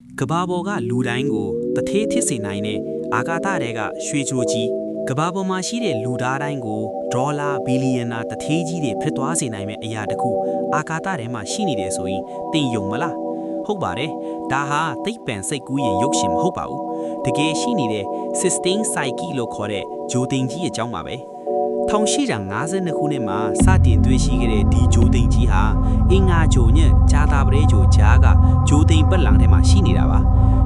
ကဘာပေါ်ကလူတိုင်းကိုတထေးဖြစ်စေနိုင်တဲ့အာကာသတွေကရွှေချိုကြီးကဘာပေါ်မှာရှိတဲ့လူသားတိုင်းကိုဒေါ်လာဘီလီယံနာတထေးကြီးတွေဖြစ်သွားစေနိုင်မယ့်အရာတစ်ခုအာကာသထဲမှာရှိနေတယ်ဆိုရင်သိယုံမလားဟုတ်ပါတယ်ဒါဟာသိပ္ပံစိတ်ကူးရင်ရုပ်ရှင်မဟုတ်ပါဘူးတကယ်ရှိနေတဲ့ Sistine Psyche လို့ခေါ်တဲ့ဂျိုသိမ်ကြီးအကြောင်းပါပဲ1852ခုနှစ်မှာစတင်တွေ့ရှိခဲ့တဲ့ဒီဂျိုသိမ်ကြီးဟာအင်္ဂါဂျိုညက်ဂျာတာပရဲဂျိုဂျားကဂျိုသိမ်ပတ်လံထဲမှာရှိနေတာပါ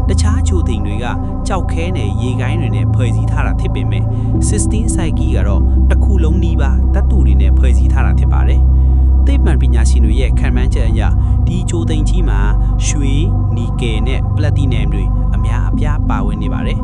တခြားဂျိုသိမ်တွေကကြောက်ခဲနဲ့ရေကိုင်းတွေနဲ့ဖွဲ့စည်းထားတာဖြစ်ပေမဲ့ Sistine Psyche ကတော့တစ်ခုလုံးနီးပါးတတ်တူတွေနဲ့ဖွဲ့စည်းထားတာဖြစ်ပါတယ်သိပ္ပံပညာရှင်တွေရဲ့ခံမှန်းချက်အရဒီဂျိုသိမ်ကြီးမှာရွှေနီကယ်နဲ့ပလက်တီနမ်တွေအများအပြားပါဝင်နေပါတယ်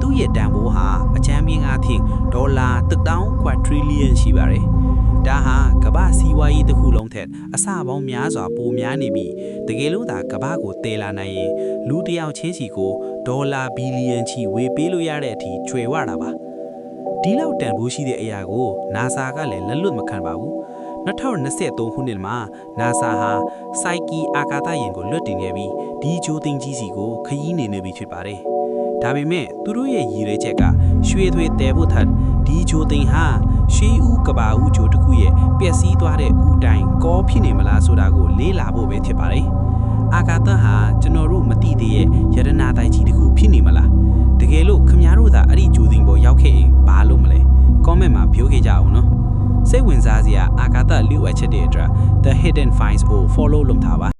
သူ့ရဲ့တန်ဖိုးဟာအချမ်းပြင်းအားဖြင့်ဒေါ်လာ1000 quadrillion ရှိပါတယ်။ဒါဟာကမ္ဘာစီးပွားရေးတစ်ခုလုံးထက်အဆပေါင်းများစွာပိုများနေပြီးတကယ်လို့သာကမ္ဘာကိုတည်လာနိုင်ရင်လူတစ်ယောက်ချင်းစီကိုဒေါ်လာဘီလီယံချီဝေပေးလို့ရတဲ့အထိကျွေဝတာပါ။ဒီလောက်တန်ဖိုးရှိတဲ့အရာကို NASA ကလည်းလက်လွတ်မခံပါဘူး။2023ခုနှစ်မှာ NASA ဟာ Psyche အာကာသယာဉ်ကိုလွှတ်တင်ခဲ့ပြီးဒီဂျိုသိမ်ကြီးစီကိုခရီးနေပြီဖြစ်ပါတယ်။ဒါပေမဲ့သူတို့ရဲ့ရည်ရွယ်ချက်ကရွှေသွေးတဲဖို့ထက်ဒီဂျိုသိမ်ဟာရွှေဦးကဘာဦးဂျိုတစ်ခုရဲ့ပျက်စီးသွားတဲ့ဦးတိုင်ကောဖြစ်နေမလားဆိုတာကိုလေ့လာဖို့ပဲဖြစ်ပါတယ်။အာကာသဟာကျွန်တော်တို့မသိသေးရဲ့ယရနာတိုက်ကြီးတစ်ခုဖြစ်နေမလား။တကယ်လို့ခင်ဗျားတို့သာအဲ့ဒီဂျိုသိမ်ပေါ်ရောက်ခဲ့ရင်ဘာလို့မလဲ။ comment မှာပြောခဲ့ကြအောင်နော်။စိတ်ဝင်စားစရာအာကာသလျှို့ဝှက်ချက်တွေအတွက် The Hidden Finds ကို follow လုပ်ထားပါ